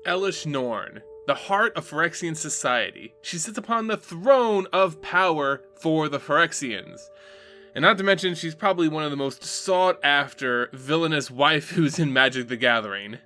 Elesh Norn, the heart of Phyrexian society. She sits upon the throne of power for the Phyrexians. And not to mention, she's probably one of the most sought-after villainous waifus in Magic the Gathering.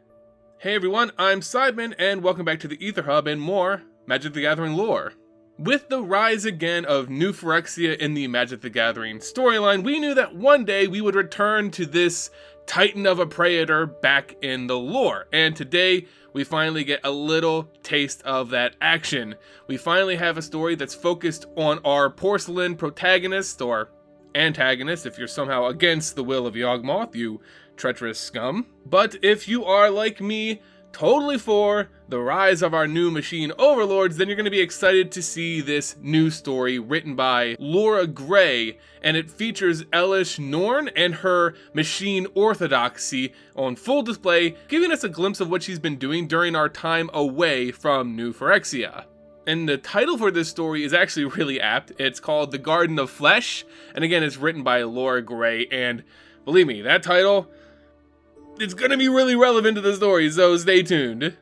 Hey everyone, I'm Sideman, and welcome back to the Aether Hub and more Magic the Gathering lore. With the rise again of new Phyrexia in the Magic the Gathering storyline, we knew that one day we would return to this titan of a praetor back in the lore, and today we finally get a little taste of that action. We finally have a story that's focused on our porcelain protagonist, or antagonist if you're somehow against the will of Yawgmoth, you treacherous scum. But if you are, like me, totally for the rise of our new machine overlords, then you're going to be excited to see this new story written by Lora Gray, and it features Elesh Norn and her machine orthodoxy on full display, giving us a glimpse of what she's been doing during our time away from New Phyrexia. And the title for this story is actually really apt. It's called The Garden of Flesh, and again, it's written by Lora Gray, and believe me, that title, it's gonna be really relevant to the story, so stay tuned.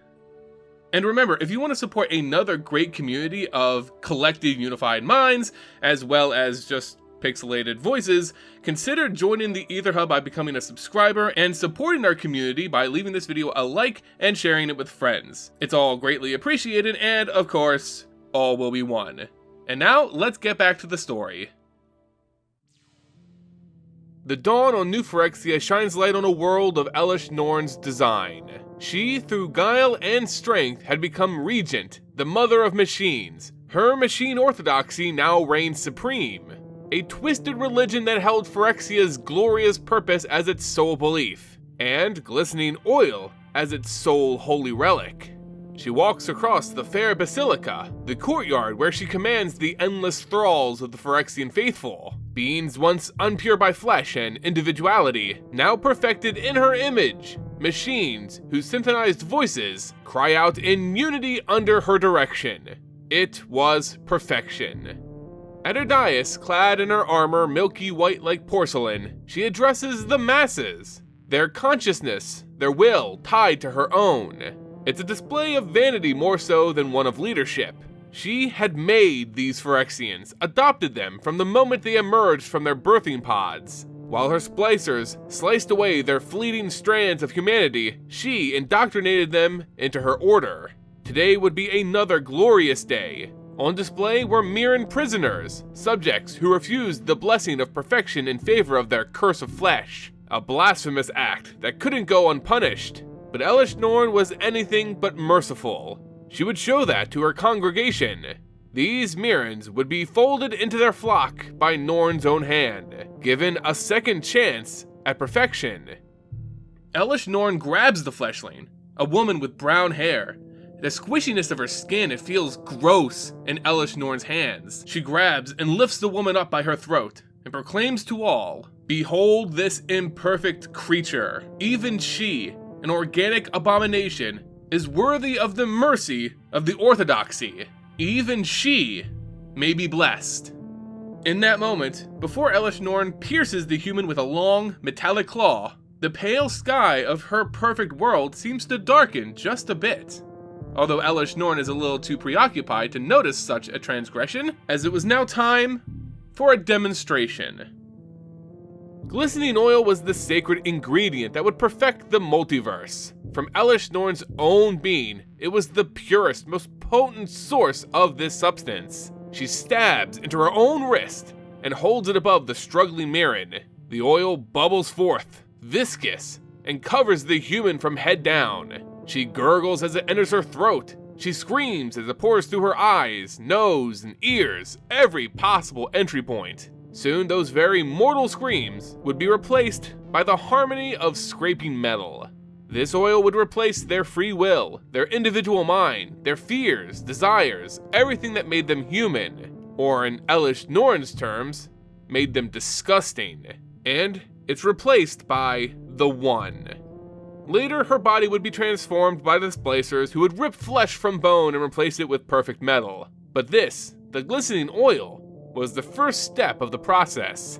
And remember, if you want to support another great community of collective unified minds, as well as just pixelated voices, consider joining the Aether Hub by becoming a subscriber and supporting our community by leaving this video a like and sharing it with friends. It's all greatly appreciated, and of course, all will be won. And now, let's get back to the story. The dawn on New Phyrexia shines light on a world of Elesh Norn's design. She, through guile and strength, had become regent, the mother of machines. Her machine orthodoxy now reigns supreme, a twisted religion that held Phyrexia's glorious purpose as its sole belief, and glistening oil as its sole holy relic. She walks across the fair basilica, the courtyard where she commands the endless thralls of the Phyrexian faithful, beings once unpure by flesh and individuality, now perfected in her image, machines whose synthesized voices cry out in unity under her direction. It was perfection. At her dais, clad in her armor milky white like porcelain, she addresses the masses, their consciousness, their will tied to her own. It's a display of vanity more so than one of leadership. She had made these Phyrexians, adopted them from the moment they emerged from their birthing pods. While her splicers sliced away their fleeting strands of humanity, she indoctrinated them into her order. Today would be another glorious day. On display were Mirren prisoners, subjects who refused the blessing of perfection in favor of their curse of flesh. A blasphemous act that couldn't go unpunished. But Elesh Norn was anything but merciful. She would show that to her congregation. These Mirrens would be folded into their flock by Norn's own hand, given a second chance at perfection. Elesh Norn grabs the fleshling, a woman with brown hair. The squishiness of her skin, it feels gross in Elesh Norn's hands. She grabs and lifts the woman up by her throat and proclaims to all, "Behold this imperfect creature. Even she, an organic abomination, is worthy of the mercy of the orthodoxy. Even she may be blessed." In that moment, before Elesh Norn pierces the human with a long, metallic claw, the pale sky of her perfect world seems to darken just a bit. Although Elesh Norn is a little too preoccupied to notice such a transgression, as it was now time for a demonstration. Glistening oil was the sacred ingredient that would perfect the multiverse. From Elesh Norn's own being, it was the purest, most potent source of this substance. She stabs into her own wrist and holds it above the struggling Mirren. The oil bubbles forth, viscous, and covers the human from head down. She gurgles as it enters her throat. She screams as it pours through her eyes, nose, and ears, every possible entry point. Soon those very mortal screams would be replaced by the harmony of scraping metal. This oil would replace their free will, their individual mind, their fears, desires, everything that made them human, or in Elesh Norn's terms, made them disgusting. And it's replaced by the One. Later, her body would be transformed by the splicers who would rip flesh from bone and replace it with perfect metal. But this, the glistening oil, was the first step of the process.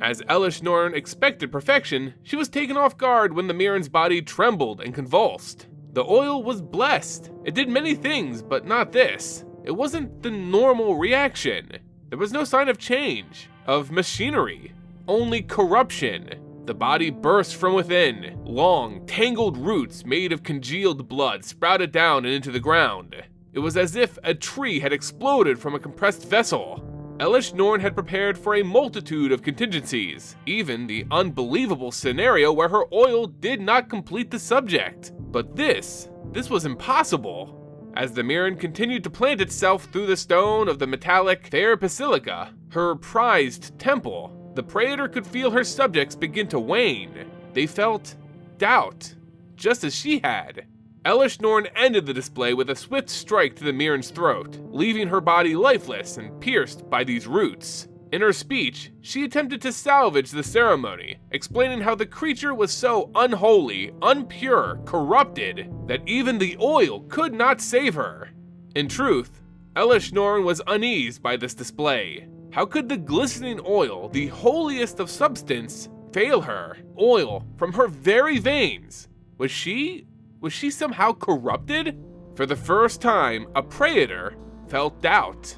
As Elesh Norn expected perfection, she was taken off guard when the Mirren's body trembled and convulsed. The oil was blessed. It did many things, but not this. It wasn't the normal reaction. There was no sign of change, of machinery, only corruption. The body burst from within. Long, tangled roots made of congealed blood sprouted down and into the ground. It was as if a tree had exploded from a compressed vessel. Elesh Norn had prepared for a multitude of contingencies, even the unbelievable scenario where her oil did not complete the subject. But this was impossible. As the Mirren continued to plant itself through the stone of the metallic Phyrexia, her prized temple, the Praetor could feel her subjects begin to wane. They felt doubt, just as she had. Elesh Norn ended the display with a swift strike to the Mirren's throat, leaving her body lifeless and pierced by these roots. In her speech, she attempted to salvage the ceremony, explaining how the creature was so unholy, unpure, corrupted, that even the oil could not save her. In truth, Elesh Norn was uneased by this display. How could the glistening oil, the holiest of substance, fail her? Oil from her very veins. Was she somehow corrupted? For the first time, a Praetor felt doubt.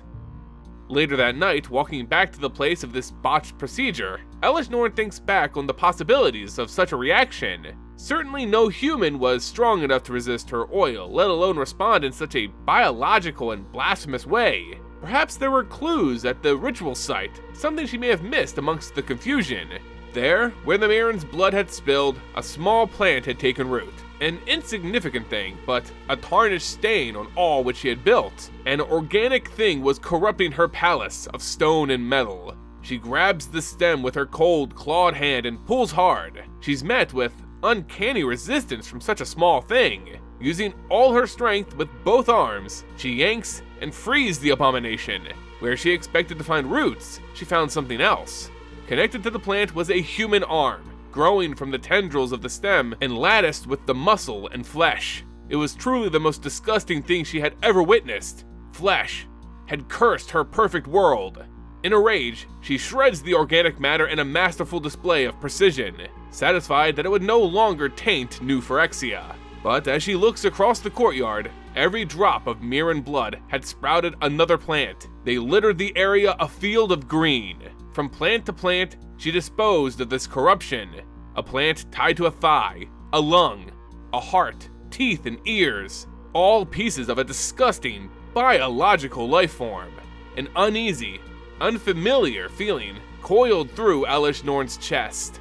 Later that night, walking back to the place of this botched procedure, Elesh Norn thinks back on the possibilities of such a reaction. Certainly no human was strong enough to resist her oil, let alone respond in such a biological and blasphemous way. Perhaps there were clues at the ritual site, something she may have missed amongst the confusion. There, where the Mirren's blood had spilled, a small plant had taken root. An insignificant thing, but a tarnished stain on all which she had built. An organic thing was corrupting her palace of stone and metal. She grabs the stem with her cold, clawed hand and pulls hard. She's met with uncanny resistance from such a small thing. Using all her strength with both arms, she yanks and frees the abomination. Where she expected to find roots, she found something else. Connected to the plant was a human arm, growing from the tendrils of the stem and latticed with the muscle and flesh. It was truly the most disgusting thing she had ever witnessed. Flesh had cursed her perfect world. In a rage, she shreds the organic matter in a masterful display of precision, satisfied that it would no longer taint new Phyrexia. But as she looks across the courtyard, every drop of Mirren blood had sprouted another plant. They littered the area a field of green. From plant to plant, she disposed of this corruption. A plant tied to a thigh, a lung, a heart, teeth, and ears. All pieces of a disgusting, biological life form. An uneasy, unfamiliar feeling coiled through Elesh Norn's chest.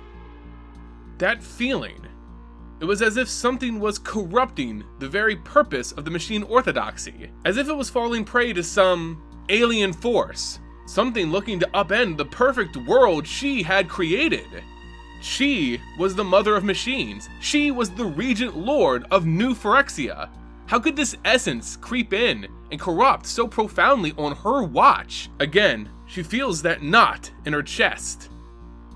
That feeling, it was as if something was corrupting the very purpose of the machine orthodoxy. As if it was falling prey to some alien force. Something looking to upend the perfect world she had created. She was the mother of machines. She was the regent lord of New Phyrexia. How could this essence creep in and corrupt so profoundly on her watch? Again, she feels that knot in her chest.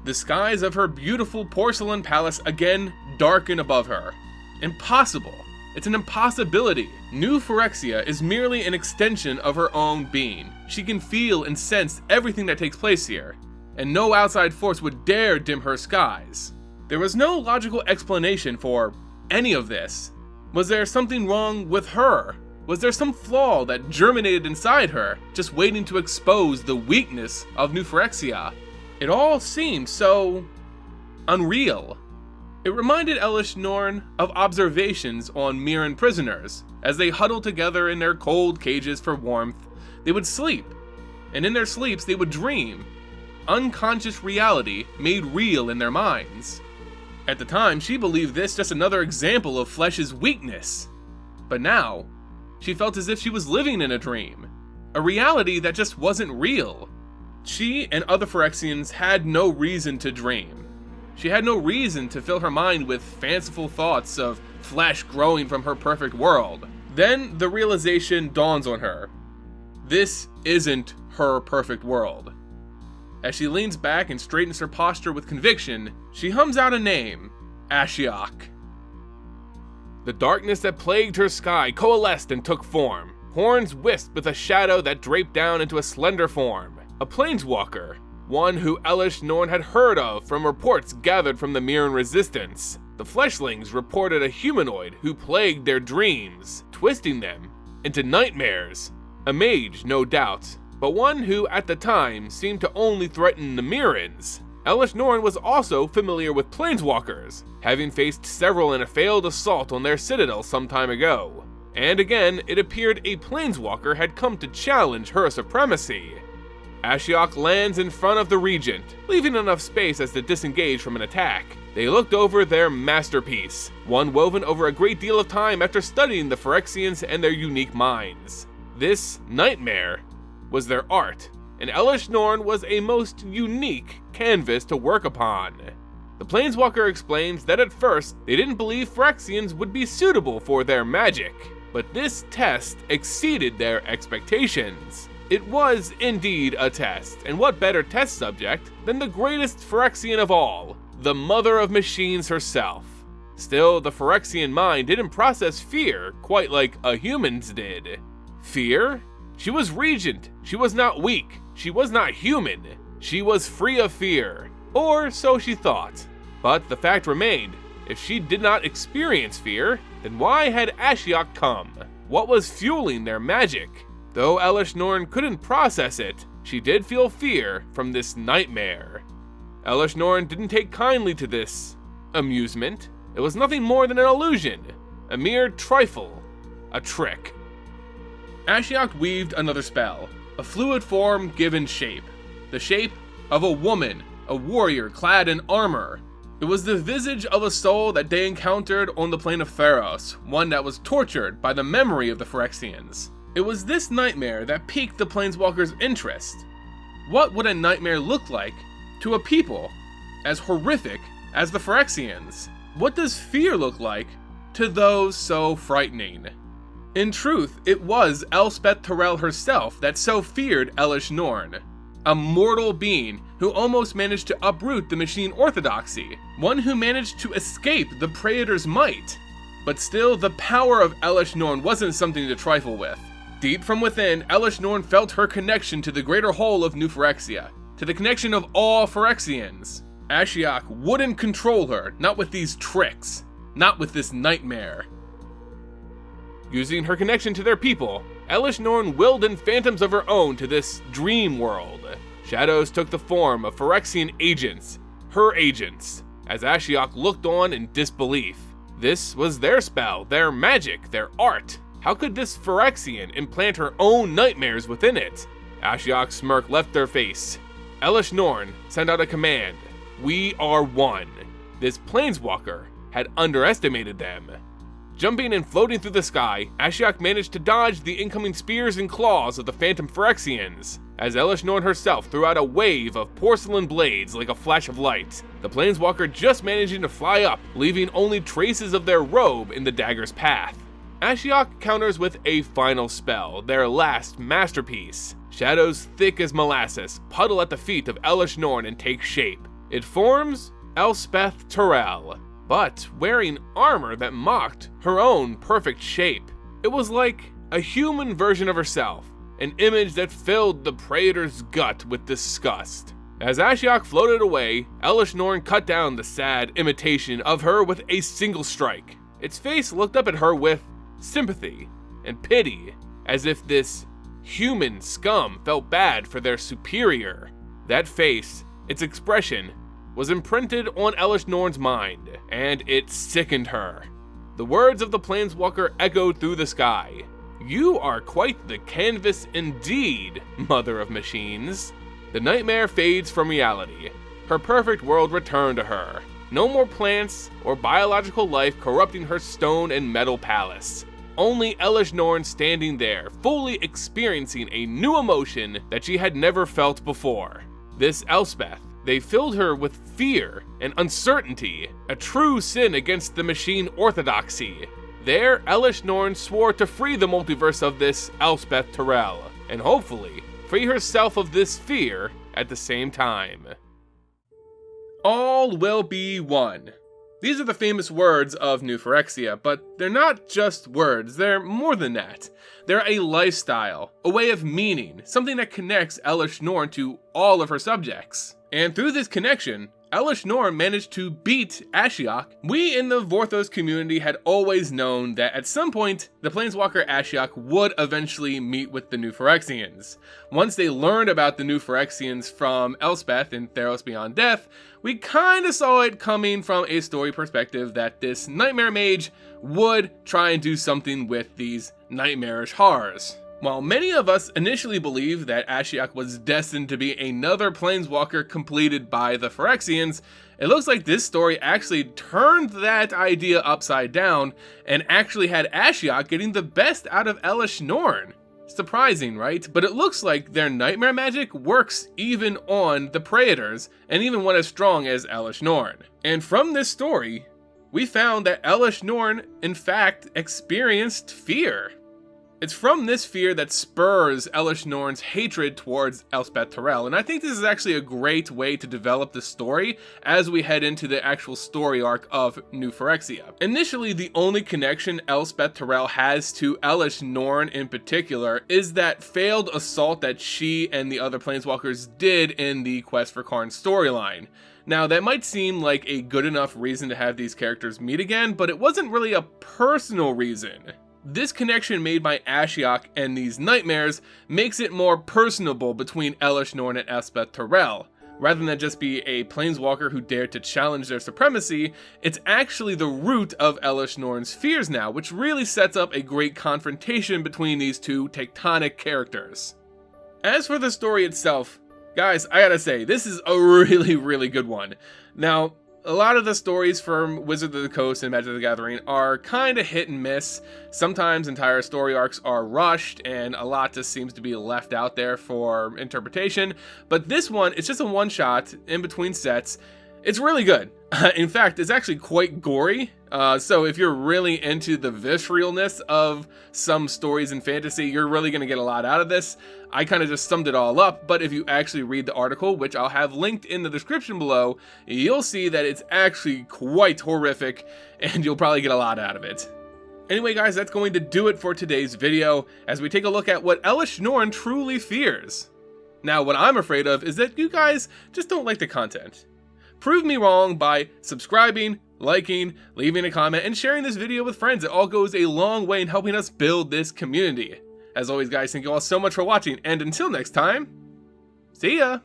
The skies of her beautiful porcelain palace again darken above her. Impossible. It's an impossibility. New Phyrexia is merely an extension of her own being. She can feel and sense everything that takes place here, and no outside force would dare dim her skies. There was no logical explanation for any of this. Was there something wrong with her? Was there some flaw that germinated inside her, just waiting to expose the weakness of New Phyrexia? It all seemed so unreal. It reminded Elesh Norn of observations on Mirren prisoners. As they huddled together in their cold cages for warmth, they would sleep, and in their sleeps they would dream. Unconscious reality made real in their minds. At the time, she believed this just another example of flesh's weakness. But now, she felt as if she was living in a dream, a reality that just wasn't real. She and other Phyrexians had no reason to dream. She had no reason to fill her mind with fanciful thoughts of flesh growing from her perfect world. Then the realization dawns on her. This isn't her perfect world. As she leans back and straightens her posture with conviction, she hums out a name, Ashiok. The darkness that plagued her sky coalesced and took form. Horns wisped with a shadow that draped down into a slender form. A Planeswalker, one who Elesh Norn had heard of from reports gathered from the Mirren resistance. The fleshlings reported a humanoid who plagued their dreams, twisting them into nightmares. A mage, no doubt, but one who at the time seemed to only threaten the Mirrans. Elesh Norn was also familiar with Planeswalkers, having faced several in a failed assault on their citadel some time ago. And again, it appeared a Planeswalker had come to challenge her supremacy. Ashiok lands in front of the Regent, leaving enough space as to disengage from an attack. They looked over their masterpiece, one woven over a great deal of time after studying the Phyrexians and their unique minds. This nightmare was their art, and Elesh Norn was a most unique canvas to work upon. The Planeswalker explains that at first they didn't believe Phyrexians would be suitable for their magic, but this test exceeded their expectations. It was indeed a test, and what better test subject than the greatest Phyrexian of all, the mother of machines herself. Still, the Phyrexian mind didn't process fear quite like a human's did. Fear? She was Regent, she was not weak, she was not human, she was free of fear, or so she thought. But the fact remained, if she did not experience fear, then why had Ashiok come? What was fueling their magic? Though Elesh Norn couldn't process it, she did feel fear from this nightmare. Elesh Norn didn't take kindly to this amusement. It was nothing more than an illusion, a mere trifle, a trick. Ashiok weaved another spell, a fluid form given shape. The shape of a woman, a warrior clad in armor. It was the visage of a soul that they encountered on the plane of Theros, one that was tortured by the memory of the Phyrexians. It was this nightmare that piqued the Planeswalker's interest. What would a nightmare look like to a people as horrific as the Phyrexians? What does fear look like to those so frightening? In truth, it was Elspeth Tirel herself that so feared Elesh Norn, a mortal being who almost managed to uproot the machine orthodoxy, one who managed to escape the Praetor's might. But still, the power of Elesh Norn wasn't something to trifle with. Deep from within, Elesh Norn felt her connection to the greater whole of New Phyrexia, to the connection of all Phyrexians. Ashiok wouldn't control her, not with these tricks, not with this nightmare. Using her connection to their people, Elesh Norn willed in phantoms of her own to this dream world. Shadows took the form of Phyrexian agents, her agents, as Ashiok looked on in disbelief. This was their spell, their magic, their art. How could this Phyrexian implant her own nightmares within it? Ashiok's smirk left their face. Elesh Norn sent out a command. We are one. This Planeswalker had underestimated them. Jumping and floating through the sky, Ashiok managed to dodge the incoming spears and claws of the phantom Phyrexians, as Elesh Norn herself threw out a wave of porcelain blades like a flash of light, the Planeswalker just managing to fly up, leaving only traces of their robe in the dagger's path. Ashiok counters with a final spell, their last masterpiece. Shadows thick as molasses puddle at the feet of Elesh Norn and take shape. It forms Elspeth Tirel, but wearing armor that mocked her own perfect shape. It was like a human version of herself, an image that filled the Praetor's gut with disgust. As Ashiok floated away, Elesh Norn cut down the sad imitation of her with a single strike. Its face looked up at her with sympathy and pity, as if this human scum felt bad for their superior. That face, its expression, was imprinted on Elesh Norn's mind, and it sickened her. The words of the Planeswalker echoed through the sky. You are quite the canvas indeed, mother of machines. The nightmare fades from reality. Her perfect world returned to her. No more plants or biological life corrupting her stone and metal palace. Only Elesh Norn standing there, fully experiencing a new emotion that she had never felt before. This Elspeth, they filled her with fear and uncertainty, a true sin against the machine orthodoxy. There, Elesh Norn swore to free the multiverse of this Elspeth Tirel, and hopefully, free herself of this fear at the same time. All will be one. These are the famous words of New Phyrexia, but they're not just words, they're more than that. They're a lifestyle, a way of meaning, something that connects Elesh Norn to all of her subjects. And through this connection, Elesh Norn managed to beat Ashiok. We in the Vorthos community had always known that at some point, the Planeswalker Ashiok would eventually meet with the new Phyrexians. Once they learned about the new Phyrexians from Elspeth in Theros Beyond Death, we kinda saw it coming from a story perspective that this Nightmare Mage would try and do something with these nightmarish horrors. While many of us initially believed that Ashiok was destined to be another Planeswalker completed by the Phyrexians, it looks like this story actually turned that idea upside down and actually had Ashiok getting the best out of Elesh Norn. Surprising, right? But it looks like their nightmare magic works even on the Praetors, and even one as strong as Elesh Norn. And from this story, we found that Elesh Norn, in fact, experienced fear. It's from this fear that spurs Elesh Norn's hatred towards Elspeth Tirel, and I think this is actually a great way to develop the story as we head into the actual story arc of New Phyrexia. Initially, the only connection Elspeth Tirel has to Elesh Norn in particular is that failed assault that she and the other Planeswalkers did in the Quest for Karn storyline. Now, that might seem like a good enough reason to have these characters meet again, but it wasn't really a personal reason. This connection made by Ashiok and these nightmares makes it more personable between Elesh Norn and Elspeth Tirel. Rather than just be a planeswalker who dared to challenge their supremacy, it's actually the root of Elesh Norn's fears now, which really sets up a great confrontation between these two tectonic characters. As for the story itself, guys, I gotta say, this is a really good one. Now, a lot of the stories from Wizards of the Coast and Magic the Gathering are kinda hit and miss. Sometimes entire story arcs are rushed and a lot just seems to be left out there for interpretation. But this one, it's just a one-shot in between sets. It's really good. In fact, it's actually quite gory. So if you're really into the visceralness of some stories in fantasy, you're really going to get a lot out of this. I kind of just summed it all up, but if you actually read the article, which I'll have linked in the description below, you'll see that it's actually quite horrific, and you'll probably get a lot out of it. Anyway guys, that's going to do it for today's video, as we take a look at what Elesh Norn truly fears. Now, what I'm afraid of is that you guys just don't like the content. Prove me wrong by subscribing, liking, leaving a comment, and sharing this video with friends. It all goes a long way in helping us build this community. As always guys, thank you all so much for watching, and until next time, see ya!